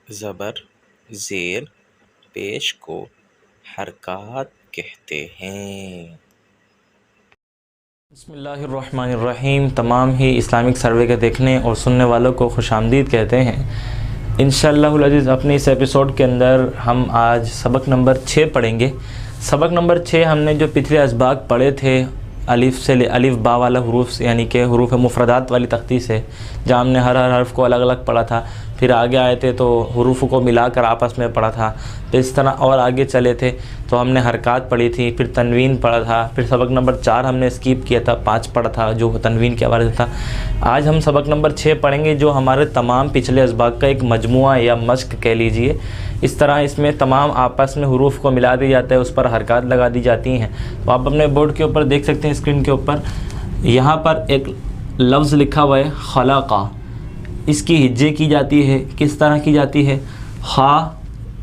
زبر زیر پیش کو حرکات کہتے ہیں۔ بسم اللہ الرحمن الرحیم۔ تمام ہی اسلامک سروے کے دیکھنے اور سننے والوں کو خوش آمدید کہتے ہیں۔ انشاءاللہ العزیز اپنے اس ایپیسوڈ کے اندر ہم آج سبق نمبر 6 پڑھیں گے۔ سبق نمبر 6 ہم نے جو پچھلے اسباق پڑھے تھے الف سے الف با والا حروف یعنی کہ حروف مفردات والی تختی سے، جہاں ہم نے ہر حرف کو الگ الگ پڑھا تھا، پھر آگے آئے تھے تو حروف کو ملا کر آپس میں پڑھا تھا، پھر اس طرح اور آگے چلے تھے تو ہم نے حرکات پڑھی تھی، پھر تنوین پڑھا تھا، پھر سبق نمبر 4 ہم نے اسکیپ کیا تھا، 5 پڑھا تھا جو تنوین کے حوالے سے تھا۔ آج ہم سبق نمبر 6 پڑھیں گے جو ہمارے تمام پچھلے اسباق کا ایک مجموعہ یا مشق کہہ لیجئے۔ اس طرح اس میں تمام آپس میں حروف کو ملا دیا جاتا ہے، اس پر حرکات لگا دی جاتی ہیں۔ تو آپ اپنے بورڈ کے اوپر دیکھ سکتے ہیں، اسکرین کے اوپر یہاں پر ایک لفظ لکھا ہوا ہے خلقہ۔ اس کی ہجے کی جاتی ہے، کس طرح کی جاتی ہے؟ خا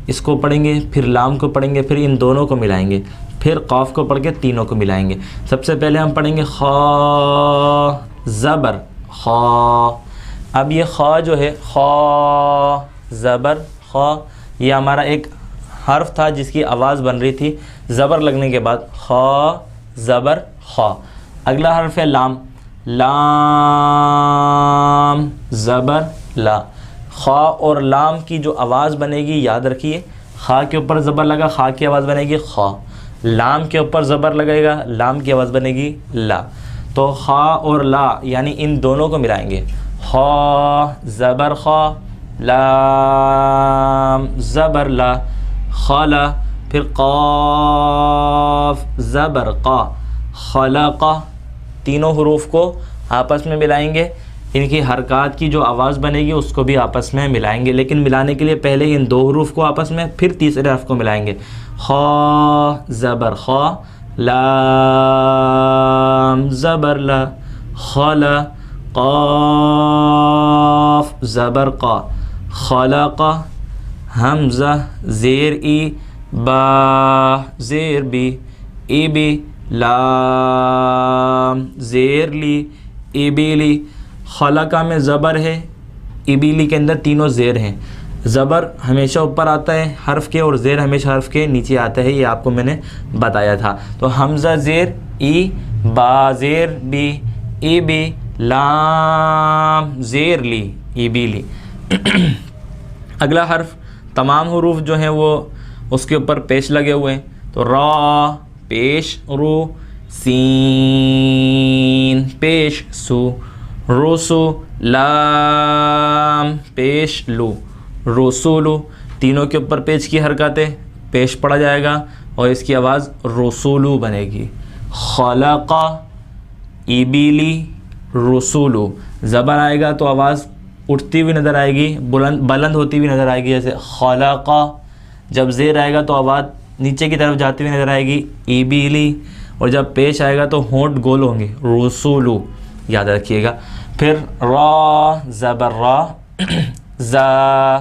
اس کو پڑھیں گے، پھر لام کو پڑھیں گے، پھر ان دونوں کو ملائیں گے، پھر قاف کو پڑھ کے تینوں کو ملائیں گے۔ سب سے پہلے ہم پڑھیں گے خا زبر خا۔ اب یہ خا جو ہے خا زبر خا، یہ ہمارا ایک حرف تھا جس کی آواز بن رہی تھی زبر لگنے کے بعد، خا زبر خا۔ اگلا حرف ہے لام، لام زبر لا۔ خا اور لام کی جو آواز بنے گی یاد رکھیے، خا کے اوپر زبر لگا، خا کی آواز بنے گی خا، لام کے اوپر زبر لگے گا، لام کی آواز بنے گی لا۔ تو خا اور لا یعنی ان دونوں کو ملائیں گے، خا زبر خا، لام زبر لا، خلا۔ پھر قاف زبر قا، خلقہ۔ تینوں حروف کو آپس میں ملائیں گے، ان کی حرکات کی جو آواز بنے گی اس کو بھی آپس میں ملائیں گے، لیکن ملانے کے لیے پہلے ان دو حروف کو آپس میں، پھر تیسرے حرف کو ملائیں گے، خا زبر خا، لام زبر لا، خلا۔ قاف زبر قا، خلقہ۔ حمزہ زیر ای، با زیر بی، ای بی، لام زیر لی، ابیلی۔ خلقہ میں زبر ہے، ابیلی کے اندر تینوں زیر ہیں۔ زبر ہمیشہ اوپر آتا ہے حرف کے اور زیر ہمیشہ حرف کے نیچے آتا ہے، یہ آپ کو میں نے بتایا تھا۔ تو حمزہ زیر ای، با زیر بی، ای بی، لام زیر لی، ابیلی۔ اگلا حرف، تمام حروف جو ہیں وہ اس کے اوپر پیش لگے ہوئے ہیں، تو را پیش رو، سین پیش سو، رسو، لام پیش لو، رسولو۔ تینوں کے اوپر پیش کی حرکاتیں، پیش پڑا جائے گا اور اس کی آواز رسولو بنے گی۔ خلقہ، ابیلی، رسولو۔ زبر آئے گا تو آواز اٹھتی ہوئی نظر آئے گی، بلند ہوتی ہوئی نظر آئے گی، جیسے خلقہ۔ جب زیر آئے گا تو آواز نیچے کی طرف جاتی ہوئی نظر آئے گی، ابیلی۔ اور جب پیش آئے گا تو ہونٹ گول ہوں گے، رسولو، یاد رکھیے گا۔ پھر را زبر را، زا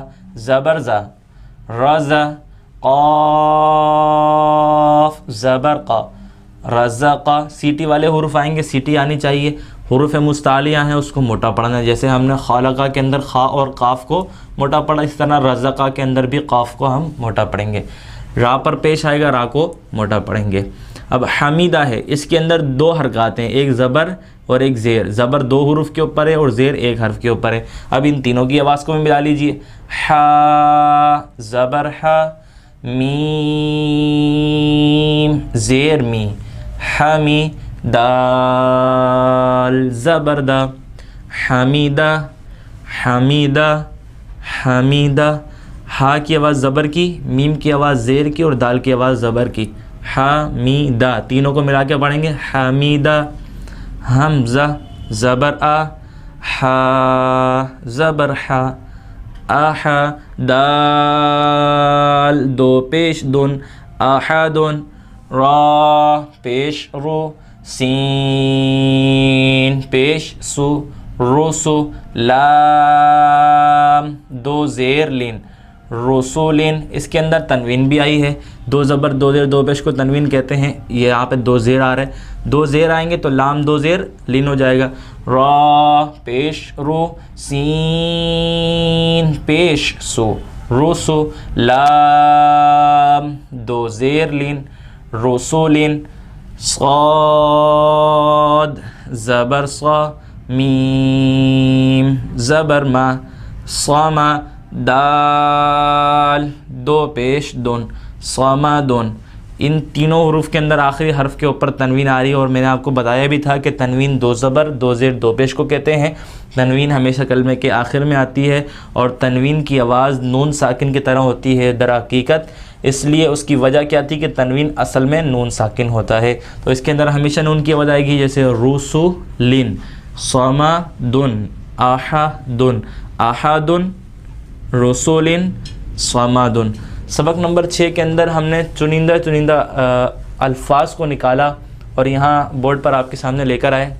زبر زا، رزا، قاف زبر قا، رزقا۔ سیٹی والے حروف آئیں گے، سیٹی آنی چاہیے۔ حروف مستعلیہ ہیں اس کو موٹا پڑھنا ہے، جیسے ہم نے خالقہ کے اندر خا اور قاف کو موٹا پڑھا، اس طرح رزقہ کے اندر بھی قاف کو ہم موٹا پڑھیں گے۔ را پر پیش آئے گا، را کو موٹا پڑھیں گے۔ اب حمیدہ ہے، اس کے اندر دو حرکات ہیں، ایک زبر اور ایک زیر۔ زبر دو حروف کے اوپر ہے اور زیر ایک حرف کے اوپر ہے۔ اب ان تینوں کی آواز کو بھی ملا لیجئے، حا زبر حا، میم زیر می، حمی، دال زبر دا، حمیدہ حمیدہ حمیدہ۔ ہا کی آواز زبر کی، میم کی آواز زیر کی اور دال کی آواز زبر کی، حمیدہ۔ تینوں کو ملا کے پڑھیں گے، حمیدہ۔ حمزہ زبر آ، حا زبر حا، آحا، دال دو پیش دون، آحدن، را پیش رو، سین پیش سو، رسو، لام دو زیر لین، رسولین۔ اس کے اندر تنوین بھی آئی ہے، دو زبر دو زیر دو پیش کو تنوین کہتے ہیں، یہ یہاں پہ دو زیر آ رہے ہیں، دو زیر آئیں گے تو لام دو زیر لین ہو جائے گا، را پیش رو، سین پیش سو، روسو، لام دو زیر لین روسولین، صاد زبر صا، میم زبر ما، صاما، دال دو پیش دون، صامدون۔ ان تینوں حروف کے اندر آخری حرف کے اوپر تنوین آ رہی ہے، اور میں نے آپ کو بتایا بھی تھا کہ تنوین دو زبر دو زیر دو پیش کو کہتے ہیں۔ تنوین ہمیشہ کلمے کے آخر میں آتی ہے، اور تنوین کی آواز نون ساکن کی طرح ہوتی ہے در حقیقت، اس لیے اس کی وجہ کیا تھی کہ تنوین اصل میں نون ساکن ہوتا ہے، تو اس کے اندر ہمیشہ نون کی آواز آئے گی، جیسے روسولین، صامدن، آحدن، آحدن، رسولن، صامدن۔ سبق نمبر 6 کے اندر ہم نے چنندہ الفاظ کو نکالا اور یہاں بورڈ پر آپ کے سامنے لے کر آئے۔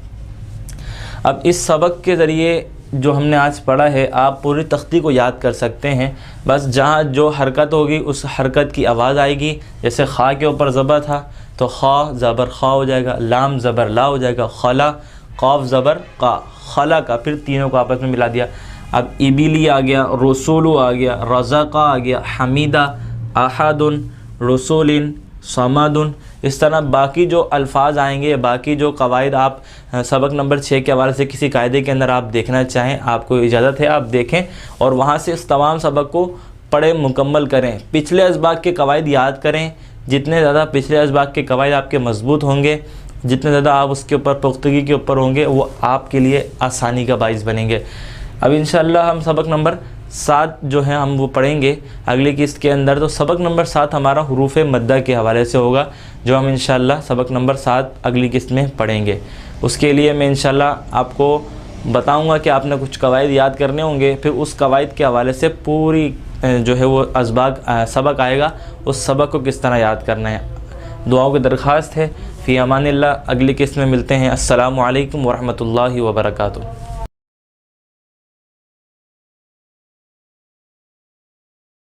اب اس سبق کے ذریعے جو ہم نے آج پڑھا ہے، آپ پوری تختی کو یاد کر سکتے ہیں، بس جہاں جو حرکت ہوگی اس حرکت کی آواز آئے گی، جیسے خا کے اوپر زبر تھا تو خا زبر خا ہو جائے گا، لام زبر لا ہو جائے گا، خلا، قاف زبر قا، خلا کا، پھر تینوں کو آپس میں ملا دیا۔ اب ابلی آ گیا، رسولو آ گیا، رزقہ آ گیا، حمیدہ، احدن، رسولن، صمدن۔ اس طرح باقی جو الفاظ آئیں گے، باقی جو قواعد آپ سبق نمبر 6 کے حوالے سے کسی قاعدے کے اندر آپ دیکھنا چاہیں، آپ کو اجازت ہے آپ دیکھیں، اور وہاں سے اس تمام سبق کو پڑھیں، مکمل کریں، پچھلے اسباق کے قواعد یاد کریں۔ جتنے زیادہ پچھلے اسباق کے قواعد آپ کے مضبوط ہوں گے، جتنے زیادہ آپ اس کے اوپر پختگی کے اوپر ہوں گے، وہ آپ کے لیے آسانی کا باعث بنیں گے۔ اب انشاءاللہ ہم سبق نمبر 7 جو ہے ہم وہ پڑھیں گے اگلی قسط کے اندر۔ تو سبق نمبر 7 ہمارا حروف مدہ کے حوالے سے ہوگا، جو ہم انشاءاللہ سبق نمبر 7 اگلی قسط میں پڑھیں گے۔ اس کے لیے میں انشاءاللہ آپ کو بتاؤں گا کہ آپ نے کچھ قواعد یاد کرنے ہوں گے، پھر اس قواعد کے حوالے سے پوری جو ہے وہ سبق آئے گا، اس سبق کو کس طرح یاد کرنا ہے۔ دعاؤں کی درخواست ہے۔ فی امان اللہ، اگلی قسط میں ملتے ہیں۔ السلام علیکم ورحمۃ اللہ وبرکاتہ۔